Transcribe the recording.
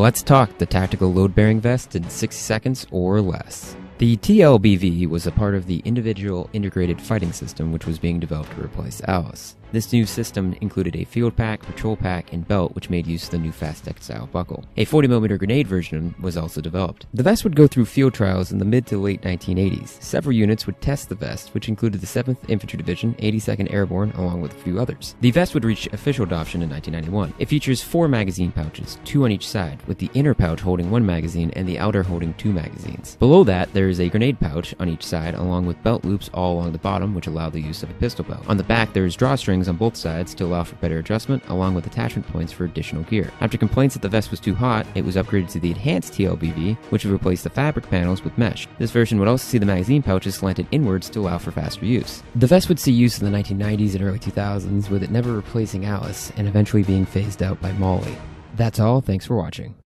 Let's talk the tactical load-bearing vest in 60 seconds or less. The TLBV was a part of the Individual Integrated Fighting System which was being developed to replace IIFS. This new system included a field pack, patrol pack, and belt which made use of the new fast-tech style buckle. A 40mm grenade version was also developed. The vest would go through field trials in the mid to late 1980s. Several units would test the vest, which included the 7th Infantry Division, 82nd Airborne, along with a few others. The vest would reach official adoption in 1991. It features 4 magazine pouches, 2 on each side, with the inner pouch holding 1 magazine and the outer holding 2 magazines. Below that, there is a grenade pouch on each side, along with belt loops all along the bottom, which allow the use of a pistol belt. On the back, there is drawstrings on both sides to allow for better adjustment, along with attachment points for additional gear. After complaints that the vest was too hot, it was upgraded to the enhanced TLBV, which would replace the fabric panels with mesh. This version would also see the magazine pouches slanted inwards to allow for faster use. The vest would see use in the 1990s and early 2000s, with it never replacing IIFS and eventually being phased out by MOLLE. That's all, thanks for watching.